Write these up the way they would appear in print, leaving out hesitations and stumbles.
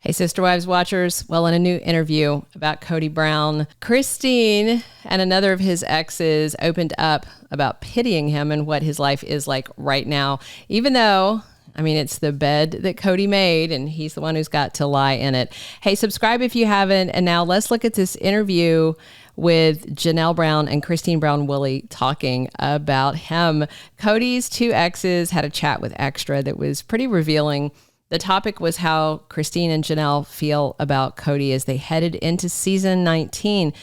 Hey, Sister Wives watchers. Well, in a new interview about Kody Brown, Christine and another of his exes opened up about pitying him and what his life is like right now, even though, it's the bed that Kody made and he's the one who's got to lie in it. Hey, subscribe if you haven't. And now let's look at this interview with Janelle Brown and Christine Brown-Woolley talking about him. Kody's two exes had a chat with Extra that was pretty revealing. The topic was how Christine and Janelle feel about Kody as they headed into season 19.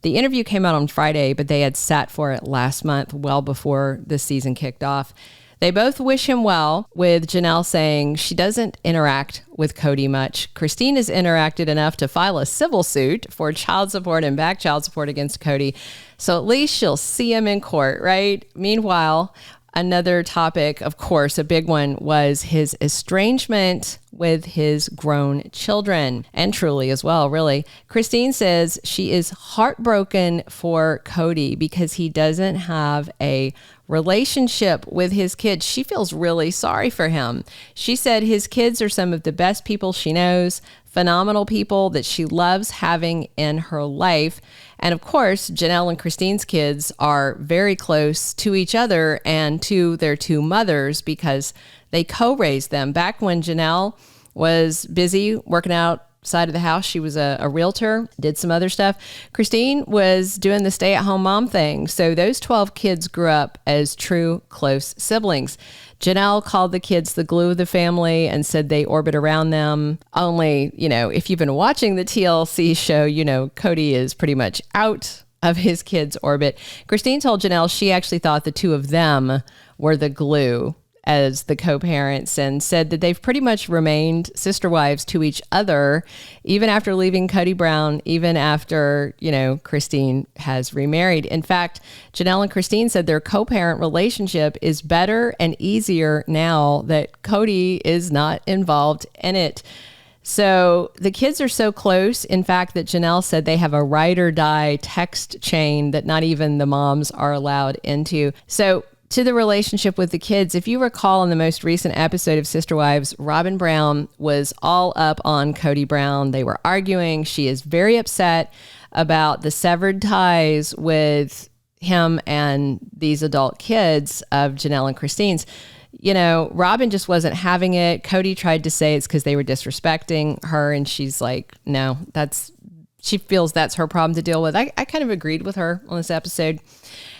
The interview came out on Friday, but they had sat for it last month, well before the season kicked off. They both wish him well, with Janelle saying she doesn't interact with Kody much. Christine has interacted enough to file a civil suit for child support and back child support against Kody, so at least she'll see him in court, right? Meanwhile, another topic, of course, a big one, was his estrangement with his grown children, and truly as well, really. Christine says she is heartbroken for Kody because he doesn't have a relationship with his kids. She feels really sorry for him. She said his kids are some of the best people she knows, phenomenal people that she loves having in her life. And of course, Janelle and Christine's kids are very close to each other and to their two mothers because they co-raised them. Back when Janelle was busy working outside of the house, she was a realtor, did some other stuff. Christine was doing the stay-at-home mom thing. So those 12 kids grew up as true close siblings. Janelle called the kids the glue of the family and said they orbit around them. Only, if you've been watching the TLC show, Kody is pretty much out of his kids' orbit. Christine told Janelle she actually thought the two of them were the glue as the co-parents, and said that they've pretty much remained sister wives to each other, even after leaving Kody Brown, even after, Christine has remarried. In fact, Janelle and Christine said their co-parent relationship is better and easier now that Kody is not involved in it. So the kids are so close, in fact, that Janelle said they have a ride or die text chain that not even the moms are allowed into. So to the relationship with the kids, if you recall in the most recent episode of Sister Wives, Robin Brown was all up on Kody Brown. They were arguing. She is very upset about the severed ties with him and these adult kids of Janelle and Christine's. Robin just wasn't having it. Kody tried to say it's because they were disrespecting her, and she's like, no, she feels that's her problem to deal with. I kind of agreed with her on this episode.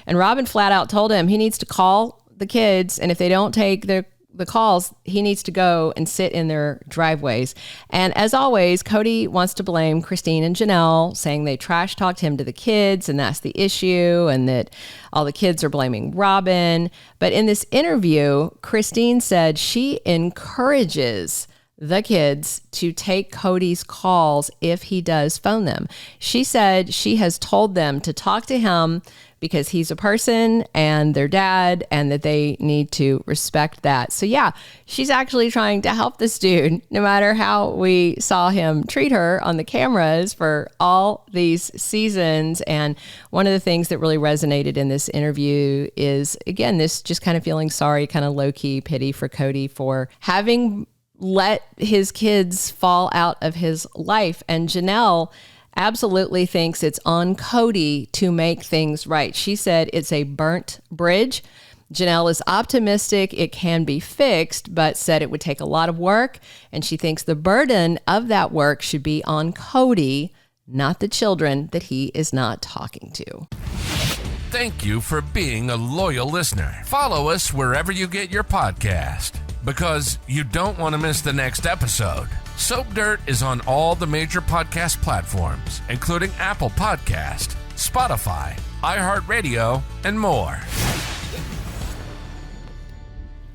And Robin flat out told him he needs to call the kids, and if they don't take the calls, he needs to go and sit in their driveways. And as always, Kody wants to blame Christine and Janelle, saying they trash talked him to the kids, and that's the issue, and that all the kids are blaming Robin. But in this interview, Christine said she encourages the kids to take Kody's calls if he does phone them. She said she has told them to talk to him because he's a person and their dad, and that they need to respect that. So yeah, she's actually trying to help this dude, no matter how we saw him treat her on the cameras for all these seasons. And one of the things that really resonated in this interview is, again, this just kind of feeling sorry, kind of low-key pity for Kody for having let his kids fall out of his life. And Janelle absolutely thinks it's on Kody to make things right. She said it's a burnt bridge. Janelle is optimistic it can be fixed, but said it would take a lot of work. And she thinks the burden of that work should be on Kody, not the children that he is not talking to. Thank you for being a loyal listener. Follow us wherever you get your podcast, because you don't want to miss the next episode. Soap Dirt is on all the major podcast platforms, including Apple Podcast, Spotify, iHeartRadio, and more.